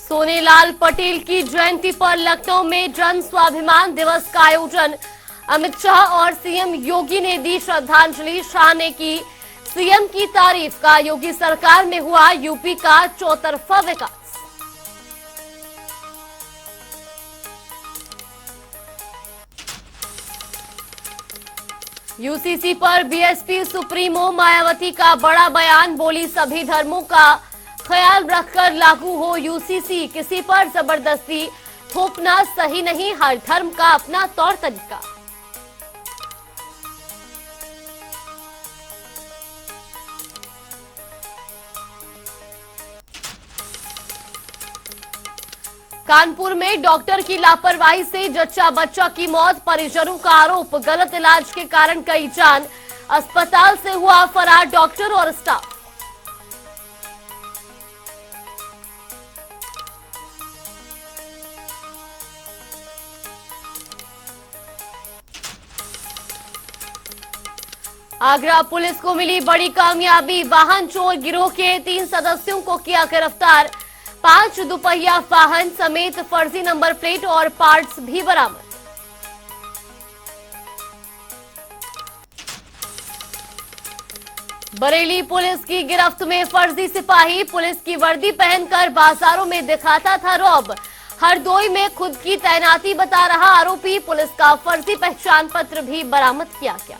सोनेलाल पटेल की जयंती पर लखनऊ में जन स्वाभिमान दिवस का आयोजन। अमित शाह और सीएम योगी ने दी श्रद्धांजलि। शाह ने की सीएम की तारीफ। का योगी सरकार में हुआ यूपी का चौतरफा विकास। यूसीसी पर बीएसपी सुप्रीमो मायावती का बड़ा बयान। बोली सभी धर्मों का ख्याल रखकर लागू हो यूसीसी। किसी पर जबरदस्ती थोपना सही नहीं, हर धर्म का अपना तौर तरीका। कानपुर में डॉक्टर की लापरवाही से जच्चा बच्चा की मौत। परिजनों का आरोप, गलत इलाज के कारण गई जान। अस्पताल से हुआ फरार डॉक्टर और स्टाफ। आगरा पुलिस को मिली बड़ी कामयाबी। वाहन चोर गिरोह के 3 सदस्यों को किया गिरफ्तार। 5 दुपहिया वाहन समेत फर्जी नंबर प्लेट और पार्ट्स भी बरामद। बरेली पुलिस की गिरफ्त में फर्जी सिपाही। पुलिस की वर्दी पहनकर बाजारों में दिखाता था रौब। हरदोई में खुद की तैनाती बता रहा आरोपी। पुलिस का फर्जी पहचान पत्र भी बरामद किया गया।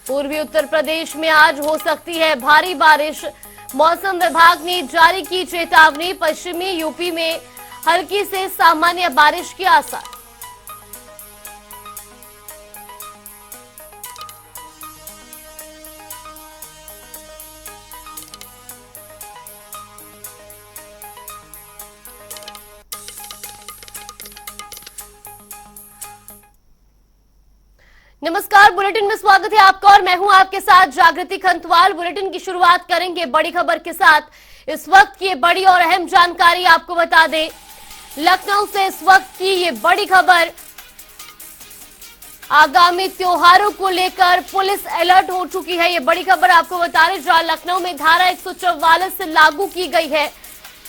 पूर्वी उत्तर प्रदेश में आज हो सकती है भारी बारिश। मौसम विभाग ने जारी की चेतावनी। पश्चिमी यूपी में हल्की से सामान्य बारिश के आसार। नमस्कार, बुलेटिन में स्वागत है आपका और मैं हूं आपके साथ जागृति खंतवाल। बुलेटिन की शुरुआत करेंगे बड़ी खबर के साथ। इस वक्त की बड़ी और अहम जानकारी आपको बता दें। लखनऊ से इस वक्त की ये बड़ी खबर। आगामी त्योहारों को लेकर पुलिस अलर्ट हो चुकी है। ये बड़ी खबर आपको बता रहे, जहां लखनऊ में धारा 144 लागू की गई है।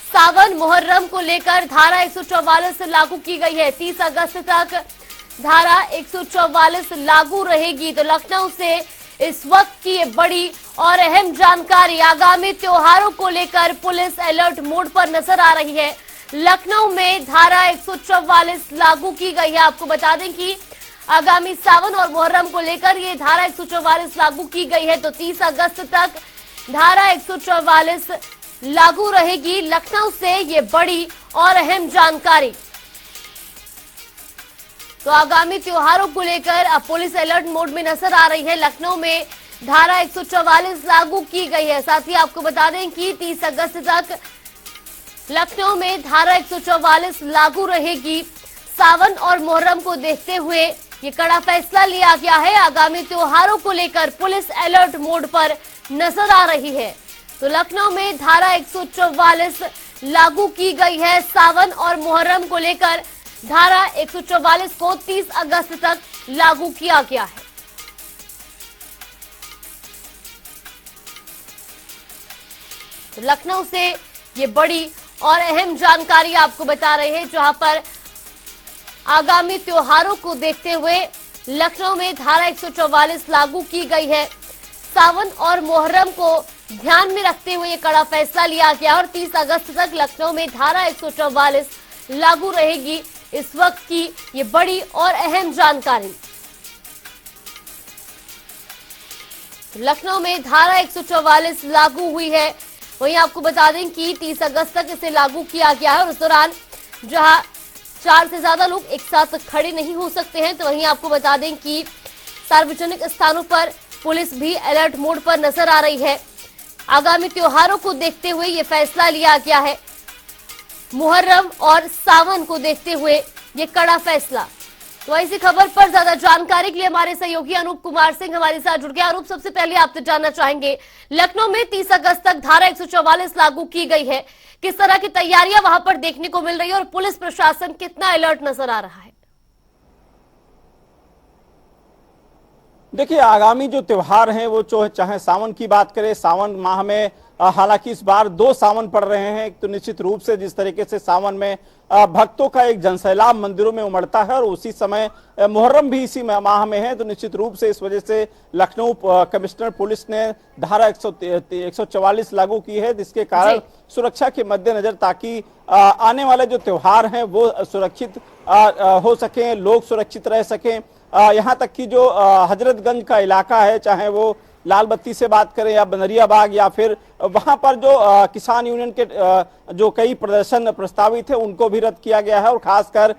सावन मुहर्रम को लेकर धारा 144 लागू की गई है। 30 अगस्त तक धारा 144 लागू रहेगी। तो लखनऊ से इस वक्त की ये बड़ी और अहम जानकारी। आगामी त्योहारों को लेकर पुलिस अलर्ट मोड पर नजर आ रही है। लखनऊ में धारा 144 लागू की गई है। आपको बता दें कि आगामी सावन और मुहर्रम को लेकर ये धारा 144 लागू की गई है। तो 30 अगस्त तक धारा 144 लागू रहेगी। लखनऊ से ये बड़ी और अहम जानकारी। तो आगामी त्योहारों को लेकर अब पुलिस अलर्ट मोड में नजर आ रही है। लखनऊ में धारा 144 लागू की गई है। साथ ही आपको बता दें कि 30 अगस्त तक लखनऊ में धारा 144 लागू रहेगी। सावन और मुहर्रम को देखते हुए ये कड़ा फैसला लिया गया है। आगामी त्योहारों को लेकर पुलिस अलर्ट मोड पर नजर आ रही है। तो लखनऊ में धारा 144 लागू की गई है। सावन और मुहर्रम को लेकर धारा 144 को 30 अगस्त तक लागू किया गया है। तो लखनऊ से ये बड़ी और अहम जानकारी आपको बता रहे हैं, जहां पर आगामी त्योहारों को देखते हुए लखनऊ में धारा 144 लागू की गई है। सावन और मुहर्रम को ध्यान में रखते हुए ये कड़ा फैसला लिया गया और 30 अगस्त तक लखनऊ में धारा 144 लागू रहेगी। इस वक्त की ये बड़ी और अहम जानकारी। लखनऊ में धारा 144 लागू हुई है। वहीं आपको बता दें कि 30 अगस्त तक इसे लागू किया गया है और उस दौरान जहां 4 से ज्यादा लोग एक साथ खड़े नहीं हो सकते हैं, तो वहीं आपको बता दें कि सार्वजनिक स्थानों पर पुलिस भी अलर्ट मोड पर नजर आ रही है। आगामी त्योहारों को देखते हुए ये फैसला लिया गया है। मुहर्रम और सावन को देखते हुए ये कड़ा फैसला। तो ऐसी खबर पर ज्यादा जानकारी के लिए हमारे सहयोगी अनूप कुमार सिंह हमारे साथ जुड़ गए। अनूप, सबसे पहले आपसे जानना चाहेंगे, लखनऊ में 30 अगस्त तक धारा 144 लागू की गई है। किस तरह की तैयारियां वहां पर देखने को मिल रही है और पुलिस प्रशासन कितना अलर्ट नजर आ रहा है? देखिए, आगामी जो त्योहार हैं वो चाहे सावन की बात करें, सावन माह में हालांकि इस बार 2 सावन पड़ रहे हैं। एक तो निश्चित रूप से जिस तरीके से सावन में भक्तों का एक जनसैलाब मंदिरों में उमड़ता है और उसी समय मुहर्रम भी इसी माह में है, तो निश्चित रूप से इस वजह से लखनऊ कमिश्नर पुलिस ने धारा 144 लागू की है, जिसके कारण सुरक्षा के मद्देनजर, ताकि आने वाले जो त्योहार हैं वो सुरक्षित हो सकें, लोग सुरक्षित रह सकें। यहाँ तक कि जो हजरतगंज का इलाका है, चाहे वो लाल बत्ती से बात करें या बनरिया बाग, या फिर वहां पर जो किसान यूनियन के जो कई प्रदर्शन प्रस्तावित थे उनको भी रद्द किया गया है, और खासकर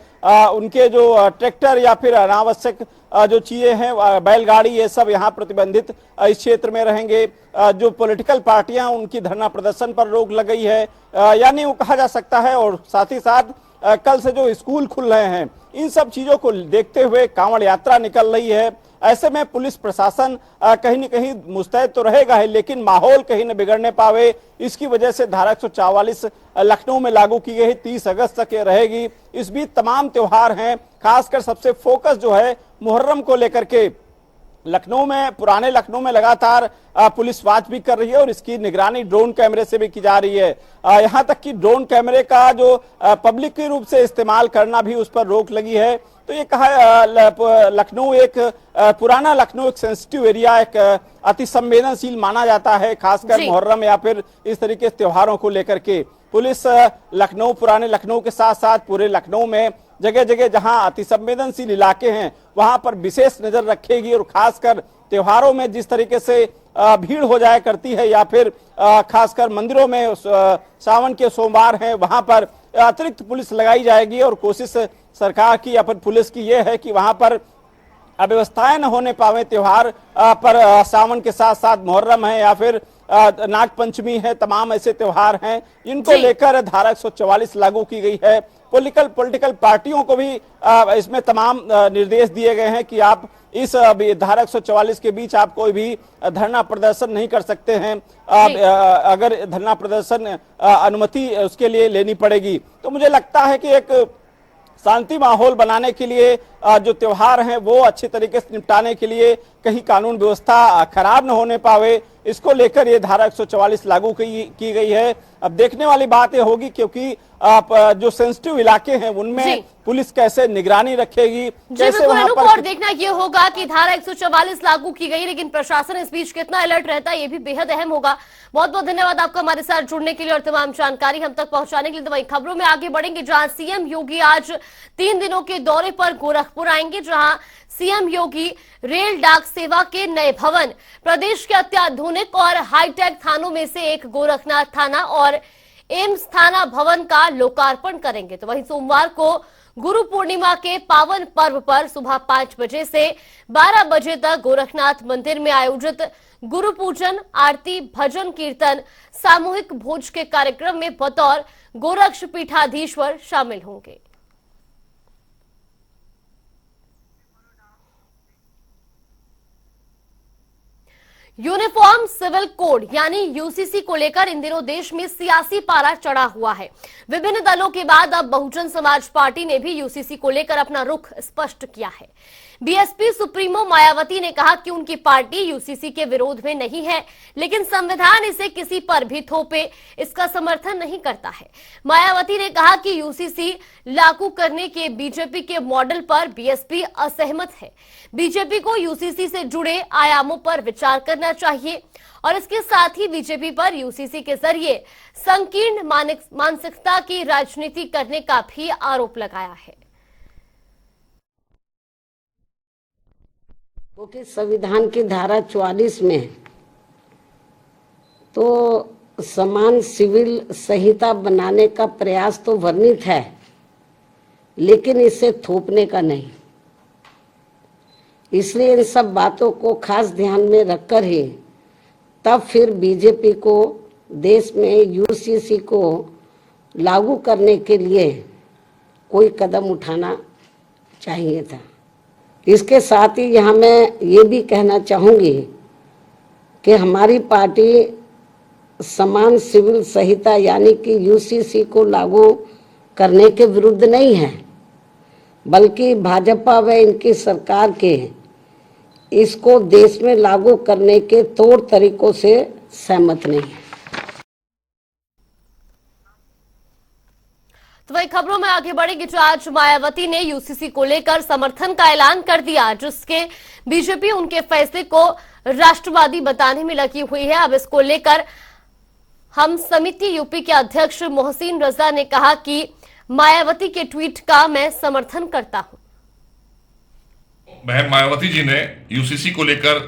उनके जो ट्रैक्टर या फिर अनावश्यक जो चीजें हैं, बैलगाड़ी, ये सब यहाँ प्रतिबंधित इस क्षेत्र में रहेंगे। जो पॉलिटिकल पार्टियां, उनकी धरना प्रदर्शन पर रोक लगाई है, यानी वो कहा जा सकता है। और साथ ही साथ कल से जो स्कूल खुल रहे हैं, इन सब चीजों को देखते हुए कांवड़ यात्रा निकल रही है। ऐसे में पुलिस प्रशासन कहीं न कहीं मुस्तैद तो रहेगा है, लेकिन माहौल कहीं न बिगड़ने पावे, इसकी वजह से धारा 144 लखनऊ में लागू की गई, 30 अगस्त तक ये रहेगी। इस बीच तमाम त्योहार हैं, खासकर सबसे फोकस जो है मुहर्रम को लेकर के लखनऊ में, पुराने लखनऊ में लगातार पुलिस वाच भी कर रही है और इसकी निगरानी ड्रोन कैमरे से भी की जा रही है। यहां तक कि ड्रोन कैमरे का जो पब्लिक के रूप से इस्तेमाल करना भी, उस पर रोक लगी है। तो ये कहा, लखनऊ एक पुराना लखनऊ एक सेंसिटिव एरिया, एक अति संवेदनशील माना जाता है, खासकर मुहर्रम या फिर इस तरीके के त्योहारों को लेकर के। पुलिस लखनऊ, पुराने लखनऊ के साथ साथ पूरे लखनऊ में जगह जगह जहां अति संवेदनशील इलाके हैं वहां पर विशेष नजर रखेगी, और खासकर त्योहारों में जिस तरीके से भीड़ हो जाया करती है, या फिर खासकर मंदिरों में सावन के सोमवार हैं वहां पर अतिरिक्त पुलिस लगाई जाएगी। और कोशिश सरकार की या फिर पुलिस की यह है कि वहां पर अव्यवस्थाएं न होने पावे त्योहार पर। सावन के साथ साथ मुहर्रम है या फिर नाग पंचमी है, तमाम ऐसे त्योहार हैं इनको लेकर धारा 144 लागू की गई है। पॉलिटिकल पार्टियों को भी इसमें तमाम निर्देश दिए गए हैं कि आप इस धारा 144 के बीच आप कोई भी धरना प्रदर्शन नहीं कर सकते हैं। अगर धरना प्रदर्शन अनुमति उसके लिए लेनी पड़ेगी। तो मुझे लगता है कि एक शांति माहौल बनाने के लिए, जो त्योहार हैं वो अच्छे तरीके से निपटाने के लिए, कहीं कानून व्यवस्था खराब न होने पावे, इसको लेकर ये धारा 144 लागू की गई है। अब देखने वाली बात ये होगी, क्योंकि जो सेंसिटिव इलाके हैं उनमें पुलिस कैसे निगरानी रखेगी, कैसे वहां पर। और देखना ये होगा कि धारा 144 लागू की गई, लेकिन प्रशासन इस बीच कितना अलर्ट रहता है, ये भी बेहद अहम होगा। बहुत बहुत धन्यवाद आपका हमारे साथ जुड़ने के लिए और तमाम जानकारी हम तक पहुंचाने के लिए। तो वहीं खबरों में आगे बढ़ेंगे, जहां सीएम योगी आज 3 दिनों के दौरे पर गोरखपुर आएंगे, जहां सीएम योगी रेल डाक सेवा के नए भवन, प्रदेश के अत्याधुनिक और हाईटेक थानों में से एक गोरखनाथ थाना और एम्स थाना भवन का लोकार्पण करेंगे। तो वहीं सोमवार को गुरु पूर्णिमा के पावन पर्व पर सुबह 5 बजे से 12 बजे तक गोरखनाथ मंदिर में आयोजित गुरु पूजन, आरती, भजन, कीर्तन, सामूहिक भोज के कार्यक्रम में बतौर गोरक्ष पीठाधीश्वर शामिल होंगे। यूनिफॉर्म सिविल कोड यानी यूसीसी को लेकर इन दिनों देश में सियासी पारा चढ़ा हुआ है। विभिन्न दलों के बाद अब बहुजन समाज पार्टी ने भी यूसीसी को लेकर अपना रुख स्पष्ट किया है। बीएसपी सुप्रीमो मायावती ने कहा कि उनकी पार्टी यूसीसी के विरोध में नहीं है, लेकिन संविधान इसे किसी पर भी थोपे इसका समर्थन नहीं करता है। मायावती ने कहा कि यूसीसी लागू करने के बीजेपी के मॉडल पर बीएसपी असहमत है। बीजेपी को यूसीसी से जुड़े आयामों पर विचार करना चाहिए और इसके साथ ही बीजेपी पर यूसीसी के जरिए संकीर्ण मानसिकता की राजनीति करने का भी आरोप लगाया है। क्योंकि संविधान की धारा 44 में तो समान सिविल संहिता बनाने का प्रयास तो वर्णित है, लेकिन इसे थोपने का नहीं। इसलिए इन सब बातों को खास ध्यान में रखकर ही तब फिर बीजेपी को देश में यूसीसी को लागू करने के लिए कोई कदम उठाना चाहिए था। इसके साथ ही यहाँ मैं ये भी कहना चाहूँगी कि हमारी पार्टी समान सिविल संहिता यानी कि यूसीसी को लागू करने के विरुद्ध नहीं है, बल्कि भाजपा व इनकी सरकार के इसको देश में लागू करने के तौर तरीकों से सहमत नहीं है। तो वही खबरों में आगे बढ़ेगी जो आज मायावती ने यूसीसी को लेकर समर्थन का ऐलान कर दिया, जिसके बीजेपी उनके फैसले को राष्ट्रवादी बताने में लगी हुई है। अब इसको लेकर हम समिति यूपी के अध्यक्ष मोहसिन रजा ने कहा कि मायावती के ट्वीट का मैं समर्थन करता हूं। बहन मायावती जी ने यूसीसी को लेकर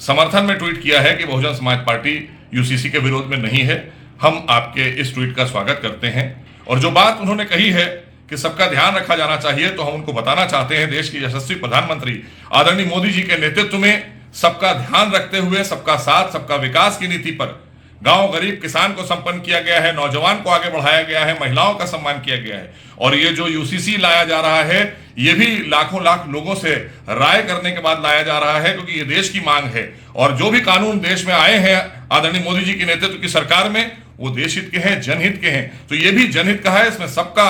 समर्थन में ट्वीट किया है कि बहुजन समाज पार्टी यूसीसी के विरोध में नहीं है। हम आपके इस ट्वीट का स्वागत करते हैं और जो बात उन्होंने कही है कि सबका ध्यान रखा जाना चाहिए, तो हम उनको बताना चाहते हैं देश के यशस्वी प्रधानमंत्री आदरणीय मोदी जी के नेतृत्व में सबका ध्यान रखते हुए सबका साथ सबका विकास की नीति पर गांव गरीब किसान को संपन्न किया गया है, नौजवान को आगे बढ़ाया गया है, महिलाओं का सम्मान किया गया है। और ये जो यूसीसी लाया जा रहा है ये भी लाखों लाख लोगों से राय करने के बाद लाया जा रहा है, क्योंकि ये देश की मांग है। और जो भी कानून देश में आए हैं आदरणीय मोदी जी के नेतृत्व की सरकार में, वो देश हित के हैं, जनहित के हैं। तो ये भी जनहित का है, इसमें सबका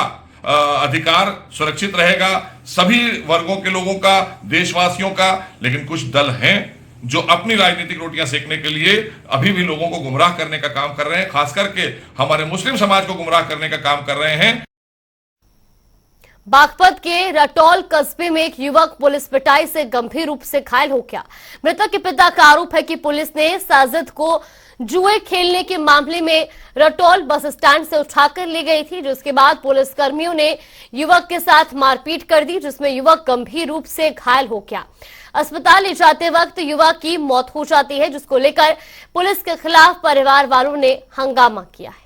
अधिकार सुरक्षित रहेगा, सभी वर्गों के लोगों का, देशवासियों का। लेकिन कुछ दल हैं जो अपनी राजनीतिक रोटियां सेकने के लिए अभी भी लोगों को गुमराह करने का काम कर रहे हैं, खास करके हमारे मुस्लिम समाज को गुमराह करने का काम कर रहे हैं। बागपत के रटौल कस्बे में एक युवक पुलिस पिटाई से गंभीर रूप से घायल हो गया। मृतक के पिता का आरोप है कि पुलिस ने साजिद को जुए खेलने के मामले में रटौल बस स्टैंड से उठाकर ले गई थी, जिसके बाद पुलिस कर्मियों ने युवक के साथ मारपीट कर दी, जिसमें युवक गंभीर रूप से घायल हो गया। अस्पताल ले जाते वक्त युवक की मौत हो जाती है, जिसको लेकर पुलिस के खिलाफ परिवार वालों ने हंगामा किया है।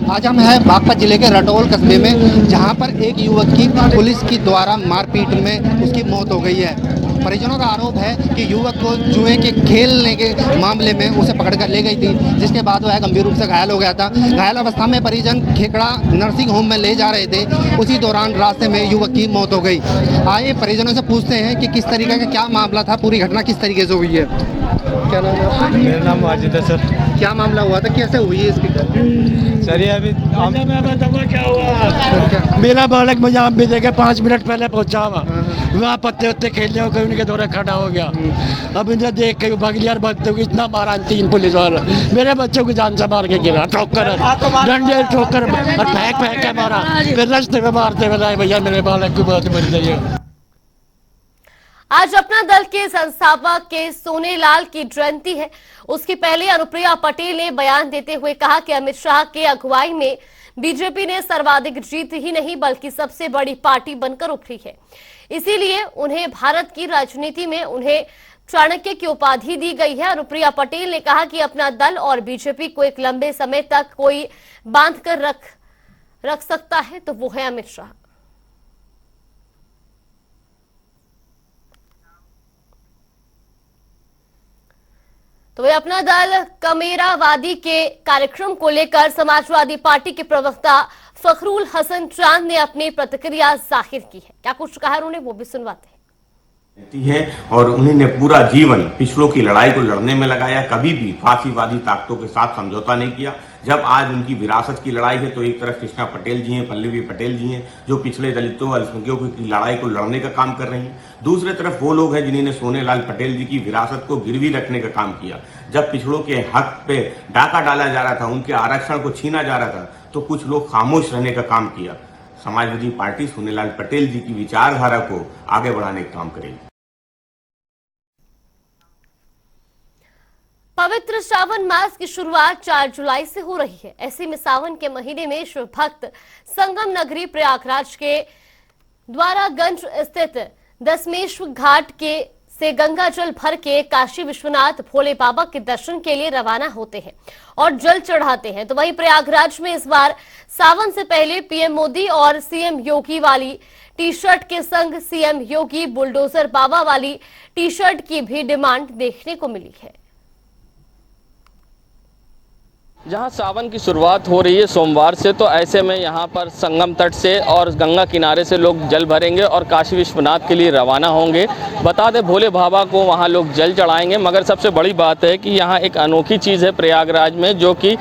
आज हम हैं बागपत जिले के रटौल कस्बे में, जहां पर एक युवक की पुलिस की द्वारा मारपीट में उसकी मौत हो गई है। परिजनों का आरोप है कि युवक को जुए के खेलने के मामले में उसे पकड़कर ले गई थी, जिसके बाद वह गंभीर रूप से घायल हो गया था। घायल अवस्था में परिजन खेकड़ा नर्सिंग होम में ले जा रहे थे, उसी दौरान रास्ते में युवक की मौत हो गई। आइए परिजनों से पूछते हैं कि किस तरीके का क्या मामला था, पूरी घटना किस तरीके से हुई है। क्या नाम है? मेरा नाम वाजिद है सर। क्या मामला हुआ था, कैसे हुई है इसकी? सर ये अभी क्या हुआ, मेरा बालक मुझे आप भी देखे 5 मिनट पहले पहुंचा हुआ, वहाँ पत्ते उत्ते खेलने हो गए, उनके दौरे खड़ा हो गया। अब इन्हें देख के भाग लिया, बच्चों को इतना मारा, 3 पुलिस वाला मेरे बच्चों को जान से मार के गिरा, ठोकर डंडे ठोकर और फेंक के मारा, फिर रास्ते में मारते हुए भैया मेरे बालक को बहुत मर गई। आज अपना दल के संस्थापक के सोनेलाल की जयंती है। उसकी पहले अनुप्रिया पटेल ने बयान देते हुए कहा कि अमित शाह के अगुवाई में बीजेपी ने सर्वाधिक जीत ही नहीं बल्कि सबसे बड़ी पार्टी बनकर उभरी है। इसीलिए उन्हें भारत की राजनीति में उन्हें चाणक्य की उपाधि दी गई है। अनुप्रिया पटेल ने कहा कि अपना दल और बीजेपी को एक लंबे समय तक कोई बांध कर रख सकता है तो वो है अमित शाह। तो वे अपना दल कमेरावादी के कार्यक्रम को लेकर समाजवादी पार्टी के प्रवक्ता फखरुल हसन चांद ने अपनी प्रतिक्रिया जाहिर की है। क्या कुछ कहा उन्होंने वो भी सुनवाते हैं। है और उन्होंने पूरा जीवन पिछड़ों की लड़ाई को लड़ने में लगाया, कभी भी फांसीवादी ताकतों के साथ समझौता नहीं किया। जब आज उनकी विरासत की लड़ाई है तो एक तरफ कृष्णा पटेल जी हैं, पल्लवी पटेल जी हैं जो पिछड़े दलितों और अल्पसंख्यकों की लड़ाई को लड़ने का काम कर रही हैं। दूसरे तरफ वो लोग हैं जिन्होंने सोनेलाल पटेल जी की विरासत को गिरवी रखने का काम किया। जब पिछड़ों के हक पे डाका डाला जा रहा था, उनके आरक्षण को छीना जा रहा था, तो कुछ लोग खामोश रहने का काम किया। समाजवादी पार्टी सोनेलाल पटेल जी की विचारधारा को आगे बढ़ाने का काम करेगी। पवित्र सावन मास की शुरुआत 4 जुलाई से हो रही है। ऐसे में सावन के महीने में शिव भक्त संगम नगरी प्रयागराज के द्वारागंज स्थित दशमेश्वर घाट के से गंगा जल भर के काशी विश्वनाथ भोले बाबा के दर्शन के लिए रवाना होते हैं और जल चढ़ाते हैं। तो वहीं प्रयागराज में इस बार सावन से पहले पीएम मोदी और सीएम योगी वाली टी शर्ट के संग सीएम योगी बुलडोजर बाबा वाली टी शर्ट की भी डिमांड देखने को मिली है। जहां सावन की शुरुआत हो रही है सोमवार से, तो ऐसे में यहां पर संगम तट से और गंगा किनारे से लोग जल भरेंगे और काशी विश्वनाथ के लिए रवाना होंगे। बता दें भोले बाबा को वहां लोग जल चढ़ाएंगे। मगर सबसे बड़ी बात है कि यहां एक अनोखी चीज़ है प्रयागराज में, जो कि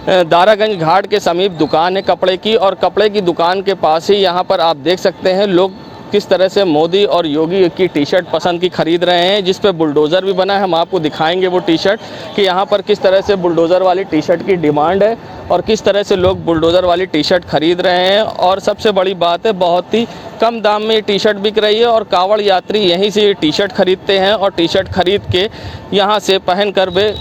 दारागंज घाट के समीप दुकान है कपड़े की, और कपड़े की दुकान के पास ही यहाँ पर आप देख सकते हैं लोग किस तरह से मोदी और योगी की टी शर्ट पसंद की खरीद रहे हैं, जिस पे बुलडोज़र भी बना है। हम आपको दिखाएंगे वो टी शर्ट कि यहाँ पर किस तरह से बुलडोज़र वाली टी शर्ट की डिमांड है और किस तरह से लोग बुलडोज़र वाली टी शर्ट खरीद रहे हैं। और सबसे बड़ी बात है, बहुत ही कम दाम में ये टी शर्ट बिक रही है और कांवड़ यात्री यहीं से ये टी शर्ट खरीदते हैं और टी शर्ट खरीद के यहाँ से पहन कर वे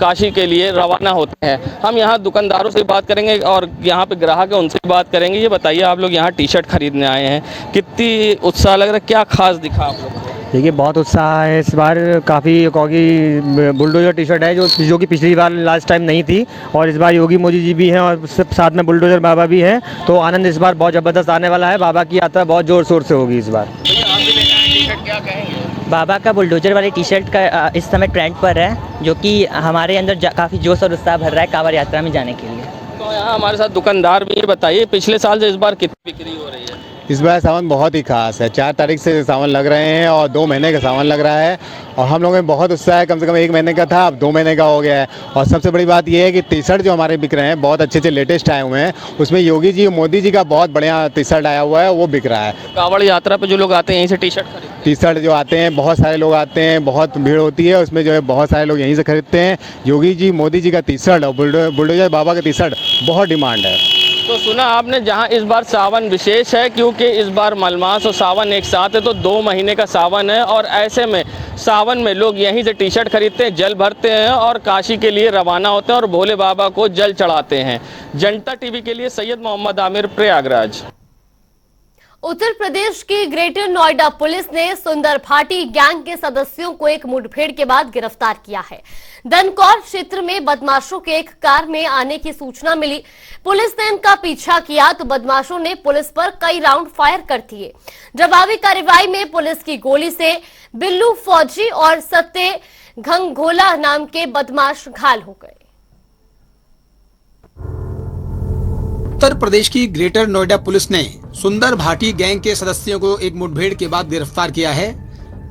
काशी के लिए रवाना होते हैं। हम यहाँ दुकानदारों से बात करेंगे और यहाँ पे ग्राहक है उनसे बात करेंगे। ये बताइए, आप लोग यहाँ टी शर्ट खरीदने आए हैं, कितनी उत्साह लग रहा है, क्या खास दिखा आप लोग? देखिए बहुत उत्साह है इस बार काफ़ी, क्योंकि बुलडोज़र टी शर्ट है जो कि पिछली बार लास्ट टाइम नहीं थी और इस बार योगी मोदी जी भी हैं और साथ में बुलडोज़र बाबा भी हैं, तो आनंद इस बार बहुत ज़बरदस्त आने वाला है। बाबा की यात्रा बहुत ज़ोर शोर से होगी इस बार। क्या कहेंगे? बाबा का बुलडोजर वाली टी शर्ट का इस समय ट्रेंड पर है, जो कि हमारे अंदर काफ़ी जोश और उत्साह भर रहा है कांवड़ यात्रा में जाने के लिए। तो यहाँ हमारे साथ दुकानदार भी, ये बताइए पिछले साल से इस बार कितनी बिक्री हो रही है? इस बार सावन बहुत ही खास है। 4 तारीख से सावन लग रहे हैं और 2 महीने का सावन लग रहा है और हम लोगों में बहुत उत्साह है। कम से कम 1 महीने का था, अब 2 महीने का हो गया है। और सबसे बड़ी बात यह है कि टी शर्ट जो हमारे बिक रहे हैं बहुत अच्छे लेटेस्ट आए हुए हैं, उसमें योगी जी मोदी जी का बहुत बढ़िया टी शर्ट आया हुआ है, वो बिक रहा है। कांवड़ यात्रा पे जो लोग आते हैं यहीं से टी शर्ट खरीदते हैं? टी शर्ट जो आते हैं, बहुत सारे लोग आते हैं, बहुत भीड़ होती है उसमें, जो है बहुत सारे लोग यहीं से खरीदते हैं। योगी जी मोदी जी का टी शर्ट और बुलडोजर बाबा का टी शर्ट बहुत डिमांड है। तो सुना आपने, जहां इस बार सावन विशेष है क्योंकि इस बार मलमास और सावन एक साथ है, तो 2 महीने का सावन है और ऐसे में सावन में लोग यहीं से टी शर्ट खरीदते हैं, जल भरते हैं और काशी के लिए रवाना होते हैं और भोले बाबा को जल चढ़ाते हैं। जनता टीवी के लिए सैयद मोहम्मद आमिर, प्रयागराज। उत्तर प्रदेश की ग्रेटर नोएडा पुलिस ने सुंदर भाटी गैंग के सदस्यों को एक मुठभेड़ के बाद गिरफ्तार किया है। दनकौर क्षेत्र में बदमाशों के एक कार में आने की सूचना मिली। पुलिस ने इनका पीछा किया तो बदमाशों ने पुलिस पर कई राउंड फायर कर दिए। जवाबी कार्रवाई में पुलिस की गोली से बिल्लू फौजी और सत्ते घंगोला नाम के बदमाश घायल हो गए। उत्तर प्रदेश की ग्रेटर नोएडा पुलिस ने सुंदर भाटी गैंग के सदस्यों को एक मुठभेड़ के बाद गिरफ्तार किया है।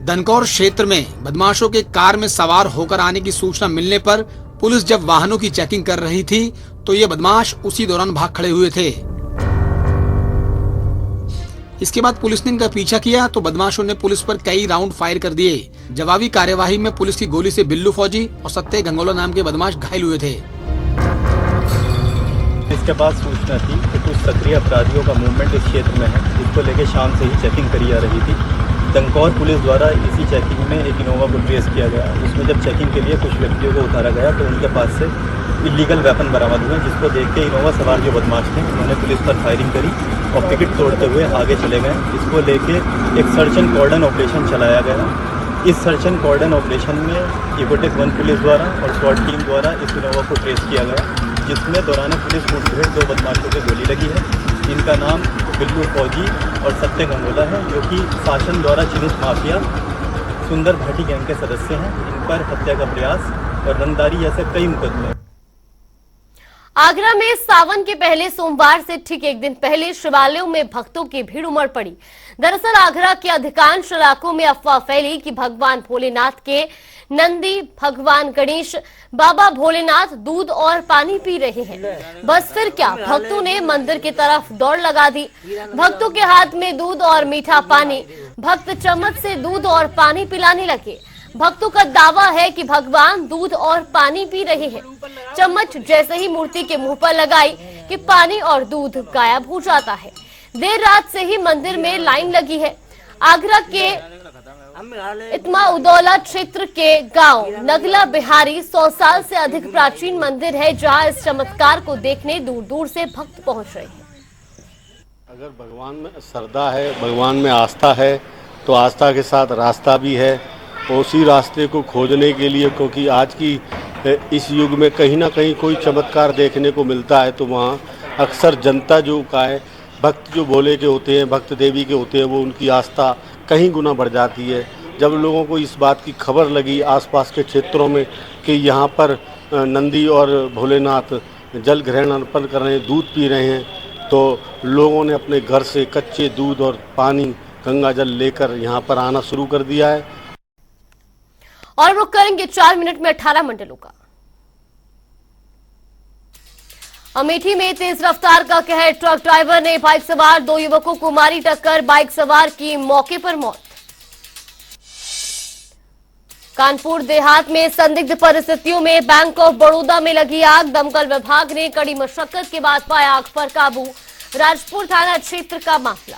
दनकौर क्षेत्र में बदमाशों के कार में सवार होकर आने की सूचना मिलने पर पुलिस जब वाहनों की चेकिंग कर रही थी तो ये बदमाश उसी दौरान भाग खड़े हुए थे। इसके बाद पुलिस ने इनका पीछा किया तो बदमाशों ने पुलिस पर कई राउंड फायर कर दिए। जवाबी कार्यवाही में पुलिस की गोली से बिल्लू फौजी और सत्ते घंगोला नाम के बदमाश घायल हुए थे। इसके पास सूचना थी कि कुछ सक्रिय अपराधियों का मूवमेंट इस क्षेत्र में है, जिसको लेकर शाम से ही चेकिंग करी जा रही थी। दनकौर पुलिस द्वारा इसी चेकिंग में एक इनोवा को ट्रेस किया गया। उसमें जब चेकिंग के लिए कुछ व्यक्तियों को उतारा गया तो उनके पास से इलीगल वेपन बरामद हुए, जिसको देख के इनोवा सवार जो बदमाश थे उन्होंने पुलिस पर फायरिंग करी और पिकेट तोड़ते हुए आगे चले गए। इसको लेके एक सर्च एंड कॉर्डन ऑपरेशन चलाया गया। इस सर्च एंड कॉर्डन ऑपरेशन में इकोटेक 1 पुलिस द्वारा और स्वाट टीम द्वारा इस इनोवा को ट्रेस किया गया, जिसमें दौरान पुलिस मुठभेड़ 2 बदमाशों को गोली लगी है। इनका नाम बिल्लू फौजी और सत्ते घंगोला है, जो कि शासन द्वारा चिन्हित माफिया सुंदर भाटी गैंग के सदस्य हैं। इन पर हत्या का प्रयास और रंगदारी जैसे कई मुकदमे। आगरा में सावन के पहले सोमवार से ठीक एक दिन पहले शिवालयों में भक्तों की भीड़ उमड़ पड़ी। दरअसल आगरा के अधिकांश इलाकों में अफवाह फैली कि भगवान भोलेनाथ के नंदी, भगवान गणेश, बाबा भोलेनाथ दूध और पानी पी रहे हैं। बस फिर क्या, भक्तों ने मंदिर की तरफ दौड़ लगा दी। भक्तों के हाथ में दूध और मीठा पानी, भक्त चम्मच से दूध और पानी पिलाने लगे। भक्तों का दावा है कि भगवान दूध और पानी पी रहे हैं। चम्मच जैसे ही मूर्ति के मुंह पर लगाई कि पानी और दूध गायब हो जाता है। देर रात से ही मंदिर में लाइन लगी है। आगरा के इतमा उदौला क्षेत्र के गांव नगला बिहारी 100 साल से अधिक प्राचीन मंदिर है, जहां इस चमत्कार को देखने दूर दूर से भक्त पहुंच रहे हैं। अगर भगवान में श्रद्धा है, भगवान में आस्था है, तो आस्था के साथ रास्ता भी है। उसी रास्ते को खोजने के लिए, क्योंकि आज की इस युग में कहीं ना कहीं कोई चमत्कार देखने को मिलता है, तो वहाँ अक्सर जनता जो का है, भक्त जो भोले के होते हैं, भक्त देवी के होते हैं, वो उनकी आस्था कहीं गुना बढ़ जाती है। जब लोगों को इस बात की खबर लगी आसपास के क्षेत्रों में कि यहाँ पर नंदी और भोलेनाथ जल ग्रहण अर्पण कर रहे हैं, दूध पी रहे हैं, तो लोगों ने अपने घर से कच्चे दूध और पानी, गंगा जल लेकर यहाँ पर आना शुरू कर दिया है। और रुक करेंगे 4 मिनट में 18 मंडलों का। अमेठी में तेज रफ्तार का कहर, ट्रक ड्राइवर ने बाइक सवार 2 युवकों को मारी टक्कर, बाइक सवार की मौके पर मौत। कानपुर देहात में संदिग्ध परिस्थितियों में बैंक ऑफ बड़ौदा में लगी आग, दमकल विभाग ने कड़ी मशक्कत के बाद पाया आग पर काबू, राजपुर थाना क्षेत्र का मामला।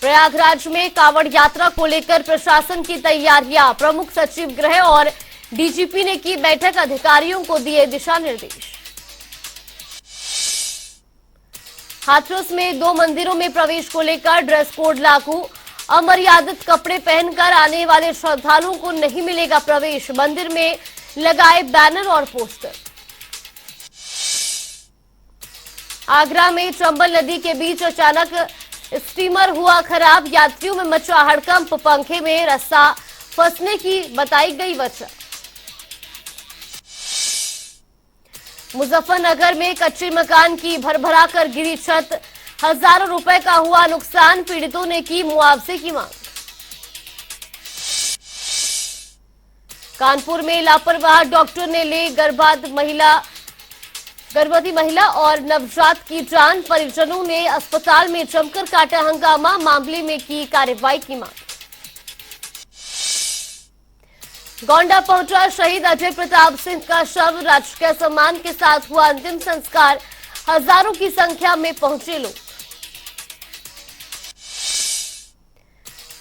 प्रयागराज में कांवड़ यात्रा को लेकर प्रशासन की तैयारियां, प्रमुख सचिव गृह और डीजीपी ने की बैठक, अधिकारियों को दिए दिशा निर्देश। हाथरस में 2 मंदिरों में प्रवेश को लेकर ड्रेस कोड लागू, अमर्यादित कपड़े पहनकर आने वाले श्रद्धालुओं को नहीं मिलेगा प्रवेश, मंदिर में लगाए बैनर और पोस्टर। आगरा में चंबल नदी के बीच अचानक स्टीमर हुआ खराब, यात्रियों में मचा हड़कंप, पंखे में रस्सा फंसने की बताई गई वजह। मुजफ्फरनगर में कच्चे मकान की भरभरा कर गिरी छत, हजारों रुपए का हुआ नुकसान, पीड़ितों ने की मुआवजे की मांग। कानपुर में लापरवाह डॉक्टर ने ले गर्भवती महिला और नवजात की जान, परिजनों ने अस्पताल में जमकर काटा हंगामा, मामले में की कार्रवाई की मांग। गोंडा पहुंचा शहीद अजय प्रताप सिंह का शव, राजकीय सम्मान के साथ हुआ अंतिम संस्कार, हजारों की संख्या में पहुंचे लोग।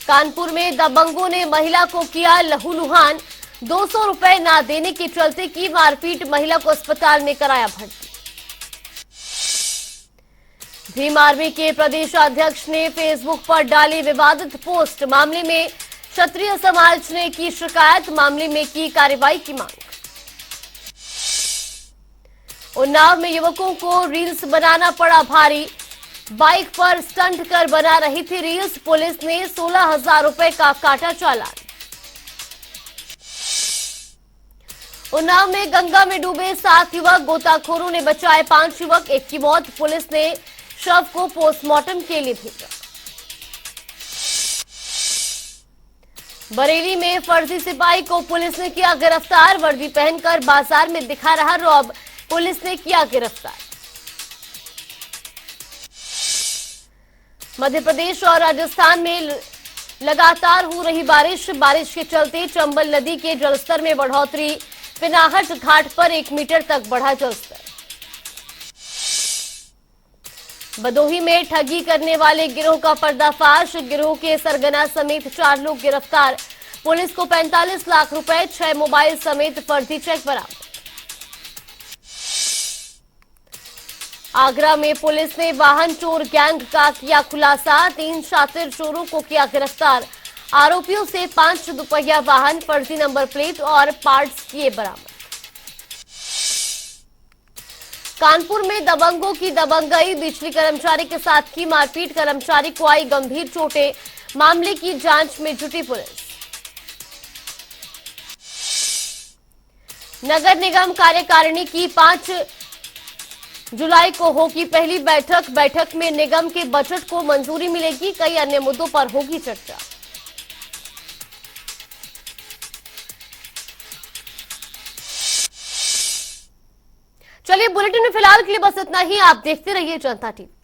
कानपुर में दबंगों ने महिला को किया लहूलुहान, 200 रुपए ना देने के चलते की मारपीट, महिला को अस्पताल में कराया भर्ती। भीम आर्मी के प्रदेश अध्यक्ष ने फेसबुक पर डाली विवादित पोस्ट, मामले में क्षत्रिय समाज ने की शिकायत, मामले में की कार्रवाई की मांग। उन्नाव में युवकों को रील्स बनाना पड़ा भारी, बाइक पर स्टंट कर बना रही थी रील्स, पुलिस ने 16,000 रुपए का काटा चालान। उन्नाव में गंगा में डूबे 7 युवक, गोताखोरों ने बचाए 5 युवक, 1 की मौत, पुलिस ने शव को पोस्टमार्टम के लिए भेजा। बरेली में फर्जी सिपाही को पुलिस ने किया गिरफ्तार, वर्दी पहनकर बाजार में दिखा रहा रौब, पुलिस ने किया गिरफ्तार। मध्य प्रदेश और राजस्थान में लगातार हो रही बारिश के चलते चंबल नदी के जलस्तर में बढ़ोतरी, पिनाहट घाट पर 1 मीटर तक बढ़ा जलस्तर। भदोही में ठगी करने वाले गिरोह का पर्दाफाश, गिरोह के सरगना समेत 4 लोग गिरफ्तार, पुलिस को 45 लाख रुपए, 6 मोबाइल समेत फर्जी चेक बरामद। आगरा में पुलिस ने वाहन चोर गैंग का किया खुलासा, 3 शातिर चोरों को किया गिरफ्तार, आरोपियों से 5 दुपहिया वाहन, फर्जी नंबर प्लेट और पार्ट्स किए बरामद। कानपुर में दबंगों की दबंगई, बिजली कर्मचारी के साथ की मारपीट, कर्मचारी को आई गंभीर चोटें, मामले की जांच में जुटी पुलिस। नगर निगम कार्यकारिणी की 5 जुलाई को होगी पहली बैठक में निगम के बजट को मंजूरी मिलेगी, कई अन्य मुद्दों पर होगी चर्चा। चलिए बुलेटिन में फिलहाल के लिए बस इतना ही, आप देखते रहिए जनता टीवी।